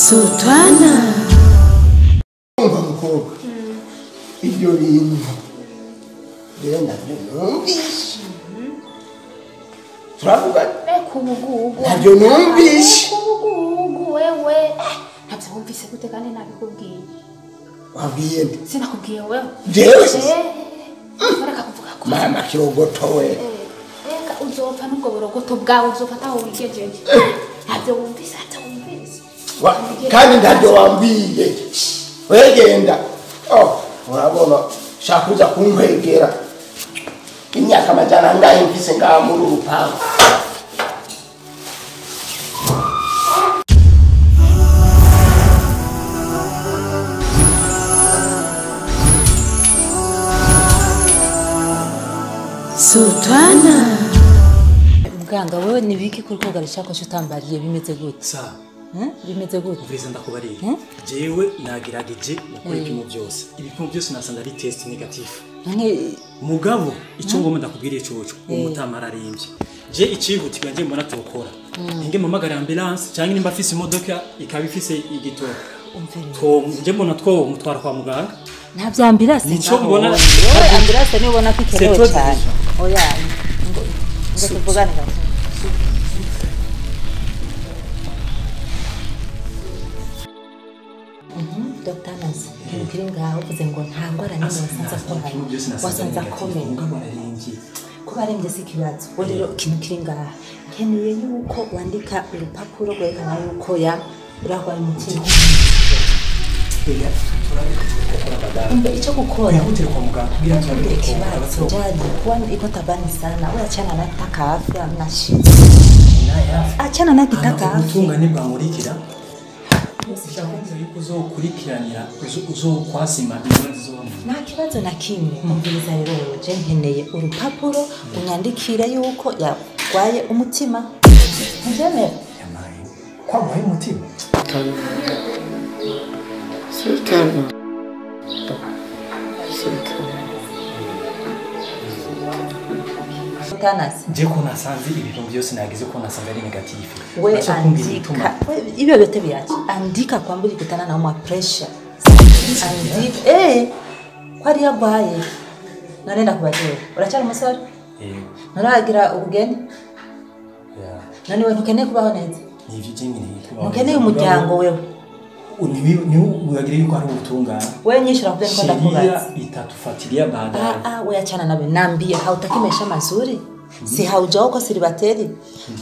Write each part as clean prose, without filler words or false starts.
Sultana. Io numvise turavuga ntabyo numvise wewe ntabyo wumvise gute kandi nabikubwiye wabwiye nde sinakubwiye wewe jewe baraka kuvuga ko mama kirogoto we reka uzopfa n'ubwo burogoto bwawe uzofata aho wigejeje ntabyo wumvise kandi ntabyo wambwiye wegenda urabona shaka uza kunkwegera imyaka amajana angahe mfise ngaha muri urupangu Sultana. Muganga wewe nibiki kuri kogarisha ko utambariye bimeze gute? Sa. Bimeze gute? Uviriza ndakubariye. Jewe nagirageje ukora ibipimo byose. Ibipimo byose nasanga ari test negative. Mugabo icyo ngomba ndakubwiriye coco umutamara arembye. Je icihutirwa nje mbona tokora. Nge mamagara ambulance cyangwa nimba afise imodoka ikaba ifise igitoro. Nje mbona two mutwara kwa muganga. Nta byambirase. Nico mbona ambulance ni ubona kwikenewe cyane. Oya. Ngo tuvugane gato. Dr. Nazi, kiri ngaho uvuze ngo nta ngwara nimwe wasanze akoranye. Wasanze akomeye. Kuba arembye si ikibazo. Rero ikintu kiri ngaho. Nkeneye yuko wandika urupapuro rwerekana yuko urarwaye umutima. Icyo gukora utiri kwa muganga kugira ngo ikibazo jadi kuba iko tabani sana urachana na takafi amna shida achana na takafi utunga ni bwamurikira ushakunze yuko uzokurikiranira uzokwasima ibibazo zo nta kibazo na kimwe mubwiza rero je nkeneye urupapuro unyandikire yuko yarwaye umutima njeme kwa mwaye umutima Sultana. Je ko nasanze ibintu byose nagize ko nasanga ari negative. We andika ibyo bete byacu andika kwambura ikutana na mwa pressure. Andika kwari yabaye narenda kubaje uracyari umusore naragira ubugeni nani we ntukeneye kubaho neza nivyo jingine ntukeneye umuryango wewe ni uyagira yuko ari ubutungana wewe nyishura kubyo niko ndakubaza itatufuatilia baadaye wewe achana nabe nambia hautaki maisha mazuri si haujao kwa silibateri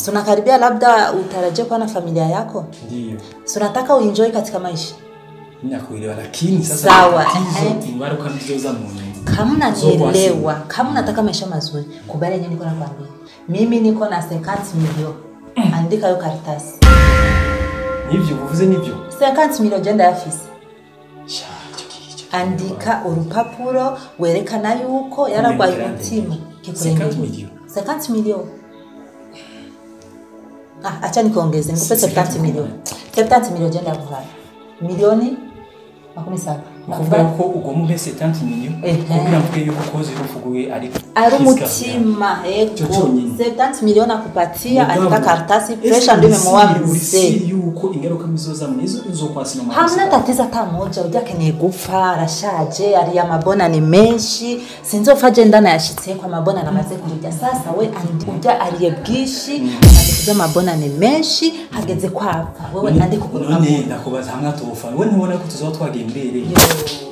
tunakaribia labda utarajia kuwa na familia yako ndio tunataka uenjoy katika maisha ninakuelewa lakini sasa sawa ingwara ukambizoza mungu kama nielewa kama nataka maisha mazuri kubali yenyewe niko nakwambia mimi niko na 50 milioni andika hiyo karatasi nivyo uvuze nivyo 50 milioni jenda afisi andika urupapuro werekana yuko yaragwaye umutima kikurengera 50 milioni acha nikuongeze nikupe 70 milioni 70 milioni jenda kuhaya milioni makumi saba kuvuga ko ugomba mbese 70 milioni kugira mvuge yuko kozi rufuguye ari umutima ego 70 milioni akupatia andika karatasi pressure ndio memoa mzee yuko ingaruka mizoza mnizo uzokwasina mama hamna tatizo hata moja ujakeneye gupfa arashaje ari ya mabona ni menshi sinzofaje ndana yashitse kwa mabona namaze kurya sasa we andika ariye bwishi amaze mabona ni menshi hageze kwapfa wewe andika none ndakubaza hamwe atofa we ntubona ko tuzotwagiye mbere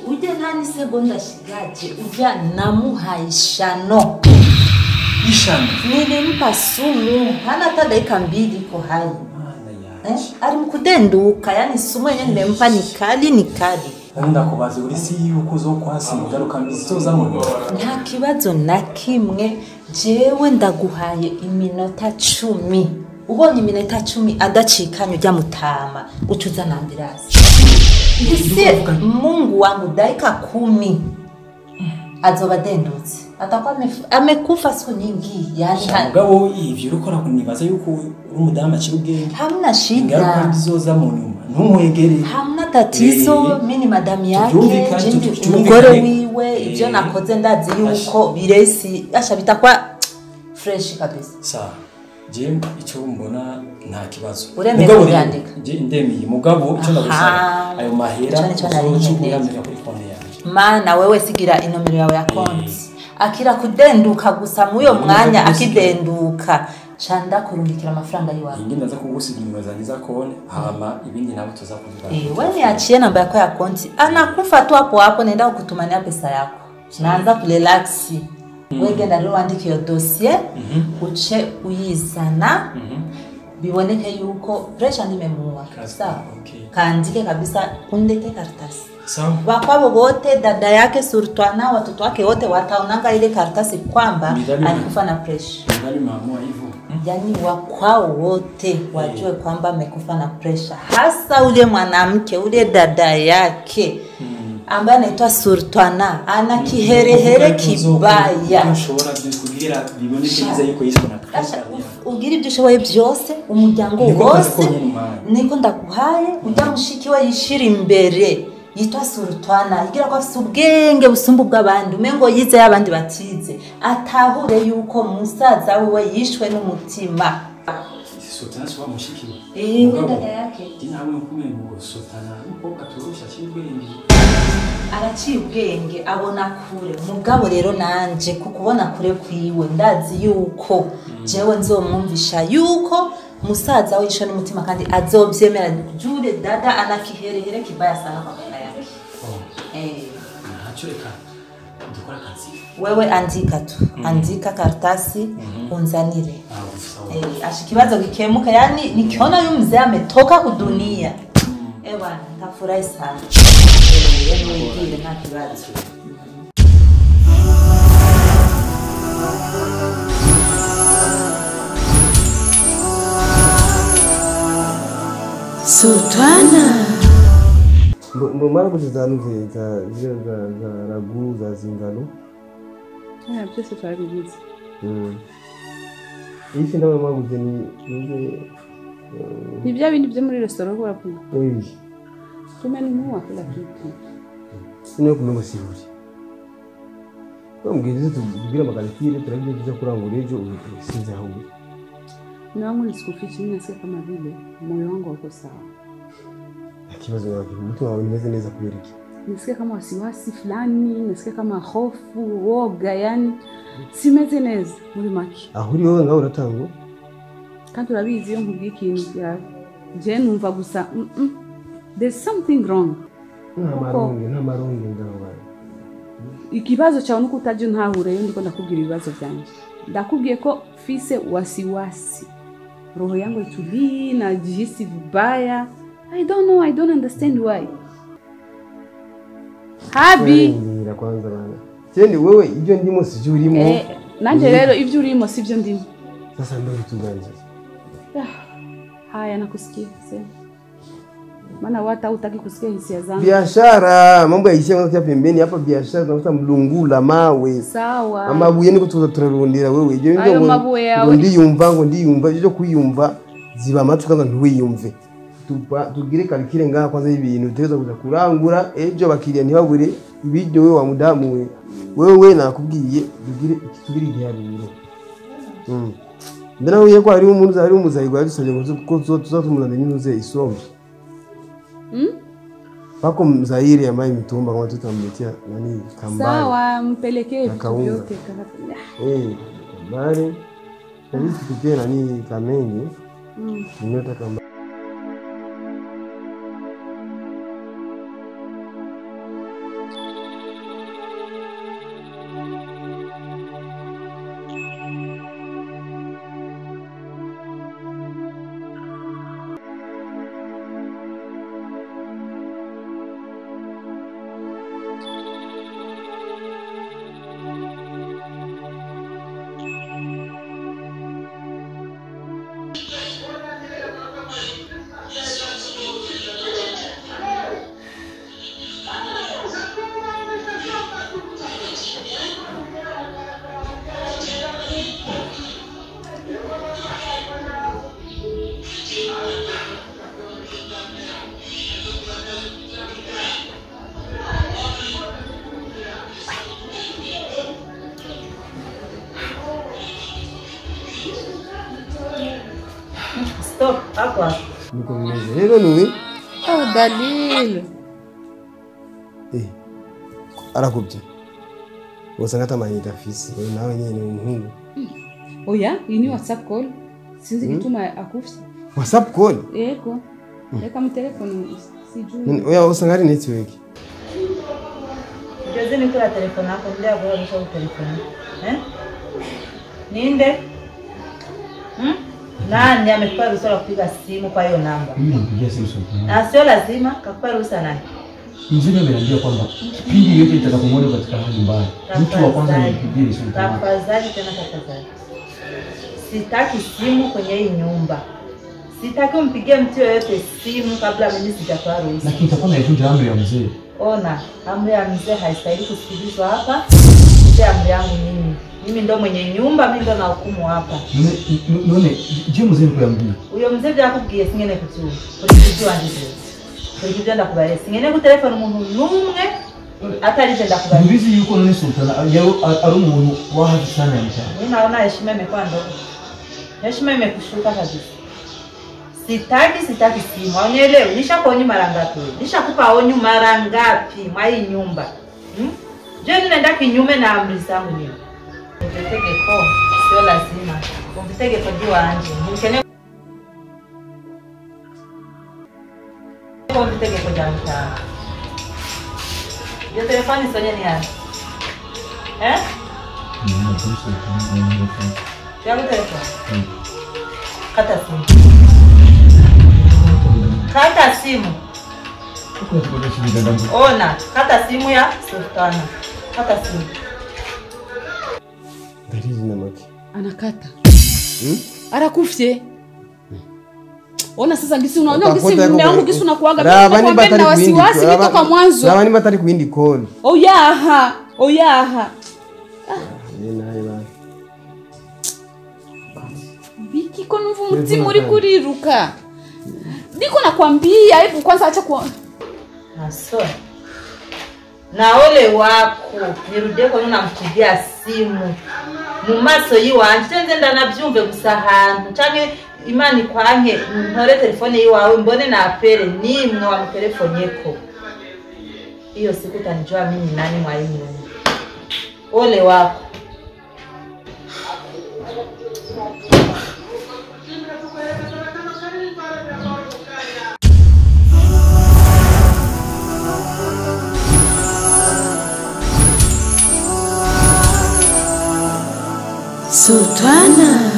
uje nani segonda shigaje uja namuhaishano ishano nilimpa sumu hana hata dakika 2 iko hai alimkudenduka yani sumu yenyewe nilimpa ni kali ndakubaza uri si yuko uzokwasi ingaruka mizoza mu nta kibazo na kimwe jewe ndaguhaye iminota 10 ubonye iminota 10 adacikanye ujya mutama ucuza na ambulance ise Mungu wangu dakika 10 azoba dendutse atakuwa amekufa siku nyingi yani mugabo ivyo urukora kunibaza yuko uri umudamu akirugenge hamna shida ingaruka bizoza mu nyuma ntumwegere hamna tatizo mimi madam yake umugore wiwe ivyo nakoze ndazi yuko biresi asha bitakwa fresh kabisa sawa je icyo mbona nta kibazo Uremeye kubyandika? je ndemeye mugabo icyo ndagusaba ayo mahera uzoyamenya kuri konti yanjye mana wewe sigira inomero yawe ya konti akira kudenduka gusa muyo mwanya akidenduka chanda kurungikira amafaranga yiwawe ingenda za kugusiga inyuma zanjye za konti hama ibindi nabo tuzakuvuga wewe achie namba yako ya konti anakufa tu hapo hapo naenda kukutumania pesa yako naanza kurelax wewe genda leo andike yo dossier uche uyizana biboneke yuko pressure nimemuwa sawa kaandike kabisa undeke karatasi sawa wakwabo wote dada yake Sultana watoto wake wote wataonanga ile karatasi kwamba alikufa na pressure ndani maamua hivyo yani wakwao wote wajue kwamba amekufa na pressure hasa ule mwanamke ule dada yake ambaye anaitwa Sultana ana kiherehere kibaya ushobora kugira biboneke neza yuko yishwe na pressure ugira ibyo ushoboye byose umuryango wose niko ndaguhaye ujya mushikiwe yishira imbere yitwa Sultana igira ko afite ubwenge busumbu bw'abandi umengo yize y'abandi batize atahure yuko musaza wiwe yishwe n'umutima Sultana swa mushikiwe dada yake dinawe kumengo Sultana uko aturusha cy'ubwenge araciye ubwenge abona kure mugabo rero nanje kukubona kure kwiwe ndazi yuko jewe nzomwumvisha yuko musaza we yishwe n'umutima kandi azobyemera jure dada anakiherehere kibaya sana kwa mwana yake ntacureka dukora kazi wewe andika tu andika karatasi unzanire ashikibazo gikemuka yani nikiona huyu mzee ametoka kudunia bwana nitafurahi sana wewe ndio na kibazo Sultana mara kuzizanu za ragu za zingano byose twabigize ifi nawe maguze ni bya bindi byo muri restaurant uravuga oui tumenunua kila kitu sino kumengo siburi bamugeze tugira makalifire turagiye kuja kurangura ejo sinze aho nangu nisikufichi mimi nasikia kama vile moyo wangu uko sawa akibazo wake mtu anaweza neza kuberiki nasikia kama wasiwasi fulani nasikia kama hofu woga yani simeze neza muri maki ahuri wowe ngaho uratango kandi urabizi yo nkubwiye ikintu ya je numva gusa there's something wrong nta maronge ngaho ikibazo cyawe nuko utaje ntahure yo ndiko ndakubwira ibibazo byanje ndakubwiye ko fise wasiwasi roho yangu itulii na jihisi vibaya I don't know, I don't understand why. Habi ngira kwanza bana cyende wewe ibyo ndimo sije urimo nanje rero ibyo urimo sivyo ndimo sasa ndio tuganze haya nakusikia sema maana watu hutaki kusikia hisia zangu biashara mambo ya hisia yangu pembeni hapa biashara tunafuta mlungula mawe sawa amabuye niko turarondera wewe ibyo ndio ndiyumva ibyo kuyumva ziba amatwi kaza ntiwiyumve tugire kalkire ngaha kwanza ibintu tegeza kuza kurangura ejo bakiriya ntibabure ibijyo wewe wa mudamu wewe nakubwiye tugire igiharuro ndana uye ko ari umuntu ari umuzayi gwa dusabye ko tuzatumuzana n'inuze isombe Pako mzairi ya mai mitumba kama tutamletea nani kambari. Sawa mpelekee vitu vyote kambari. Nani tupikie nani kamenge. Nimeota kambari. Hapa. Niko meza. Hello nui. Oh, Dalil. Arakubye. Wasangata manyita fisi. Nawe nyine ni umuhungu. Oh ya, ini WhatsApp call. Sinzi kituma akufisi. WhatsApp call? Yego. Reka mu telefone sijui. Oya usangari network. Jozi ni kula telefoni yako ndio bora nisha telefoni. Ninde? Nani amekupa ruhusa kupiga simu kwa hiyo namba? Nipigia simu sasa. Na sio lazima kakupa ruhusa nani? Mzee ameniambia kwamba kipindi yote nitakapomuona katika hali mbaya. Mtu wa kwanza nipigie simu. Tafadhali tena tafadhali. Sitaki simu kwenye hii nyumba. Sitaki umpigie mtu yoyote simu kabla mimi sijatoa ruhusa. Lakini itakuwa naivunja amri ya mzee. Ona, amri ya mzee haistahili kusikilizwa hapa. Mzee amri yangu mimi. Mimi ndo mwenye nyumba, mimi ndo na hukumu hapa. None, je mzee kuambia? Uyo mzee bya kubwiye singene kutu. Kurikijwa ndije. Kurikijwa ndakubare. Singene ku telefone umuntu numwe atarije ndakubare. Mbizi yuko none sultana, yao ari umuntu wahazi sana yamcha. Mimi naona heshima imekuwa ndogo. Heshima imekushuka kabisa. Sitaki simu. Unielewe, nishakuonyi mara ngapi? Nishakupa onyo mara ngapi mwa hii nyumba? Je, ninaenda kinyume na amri zangu mimi? Umpitege kwa sio lazima. Umpitege kwa jua anje. Mkene umpitege kwa jamta. Je, telefoni sonye ni yani? Yangu telefoni. Kata simu. Kata simu. Ona, kata simu ya Sultana. Kata simu. Dalili na maki. Anakata. Arakufye. Ona sasa ngisi unaona ngisi mume wangu ngisi unakuaga mimi kwa na wasiwasi kutoka mwanzo. Zamani batari kuindi call. Oh yaha. Oh yaha. Ina. Biki kono mvuti muri kuriruka. Niko nakwambia hebu kwanza acha kwa Aso. Na ole wako nirudie kwa nuna mpigia simu. Mumaso yiwanje tenze ndanabyumve gusa ahantu cyane imani kwanke ntore telefone yiwawe mbone na apere nimwe wa telefone yeko. Hiyo siku utanijua mimi nani mwa hii nyumba. Ole wako. Sultana.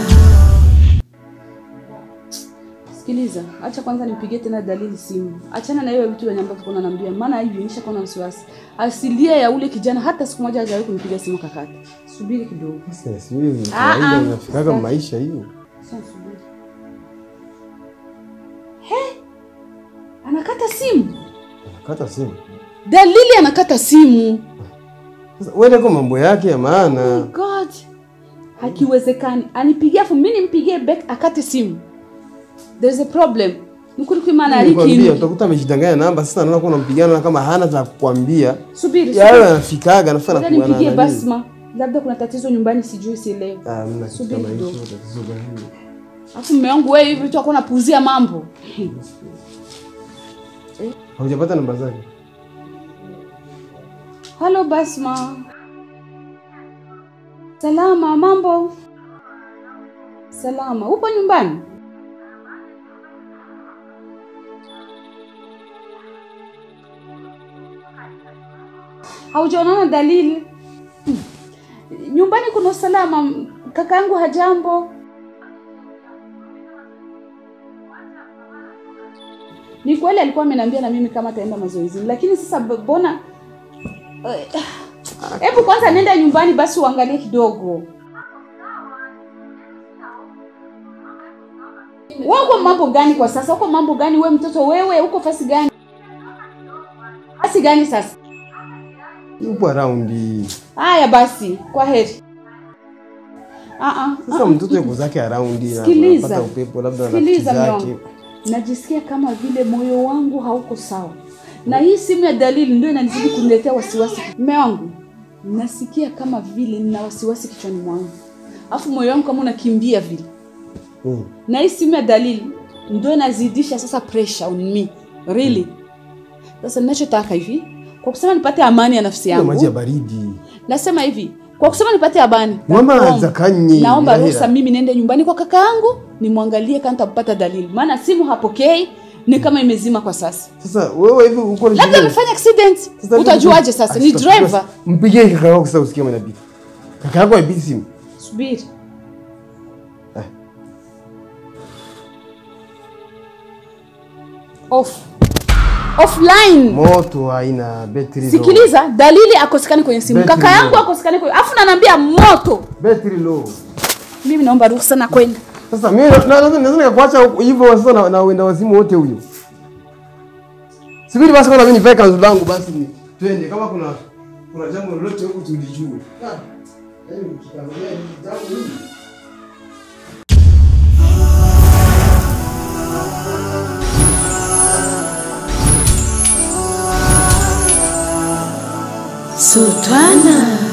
Sikiliza, acha kwanza nipigie tena Dalili simu. Achana na hiyo vitu vya nyamba tuko naambia. Maana hivi nishakuwa na wasiwasi. Asilia ya ule kijana hata siku moja hajawahi kunipigia simu kakata. Subiri kidogo. Sasa subiri. Kawaida unafikaga maisha hiyo. Sasa subiri. Anakata simu. Anakata simu. Dalili anakata simu. Sasa wewe ndio mambo yake ya maana. Oh God. Hakiwezekani. Anipigia afu mimi nimpigie back akate simu. There's a problem. Mkuri kwa maana alikimbia. Utakuta amejidanganya namba sasa anaona kuna mpigano kama hana za kukwambia. Subiri. Yeye anafikaga anafanya kuana. Nipigie Basma. Labda kuna tatizo nyumbani sijui si leo. Mna subiri kidogo. Tatizo gani? Afu mume wangu wewe hivi tu akona puuzia mambo. Haujapata namba zake? Hello Basma. Salama, mambo? Salama. Upo nyumbani? Haujaona Dalili? Nyumbani kuna salama. Kaka yangu hajambo. Ni kweli alikuwa ameniambia na mimi kama ataenda mazoezi, lakini sasa bona hebu kwanza nenda nyumbani basi uangalie kidogo. Wako mambo gani kwa sasa? Uko mambo gani wewe mtoto wewe? Uko fasi gani? Fasi gani sasa? Upo around. Haya basi, kwa heri. Sasa mtoto yuko zake around na anapata upepo labda na rafiki zake. Najisikia kama vile moyo wangu hauko sawa. Na hii simu ya Dalili ndio inanizidi kuniletea wasiwasi. Mume wangu, nasikia kama vile nina wasiwasi kichwani mwangu. Afu moyo wangu kama unakimbia vile. Na hii simu ya Dalili ndio inazidisha sasa pressure on me. Really. Sasa ninachotaka hivi, kwa kusema nipate amani ya nafsi yangu. Maji ya baridi. Nasema hivi, kwa kusema nipate amani. Mama zakanyi. Naomba ruhusa mimi niende nyumbani kwa kaka yangu, nimwangalie kama nitapata dalili. Maana simu hapokei, ni kama imezima kwa sasa. Sasa wewe hivi uko ni labda amefanya accident. Utajuaje sasa? Ni driver. Mpigie kaka yako sasa usikie mwanabiti. Kaka yako haibiti simu. Subiri. Offline. Moto haina battery low. Sikiliza, dalili akosekane kwenye simu. Battery kaka yangu low. akosekane kwenye. Afu ananiambia moto. Battery low. Mimi naomba ruhusa na kwenda. Sasa mimi naweza nikakuacha hivyo sasa na uenda wazimu wote huyo. Subiri basi kwanza mimi nivae kanzu langu basi twende kama kuna jambo lolote huko tulijue. Yaani ukiangalia jambo hili. Sultana.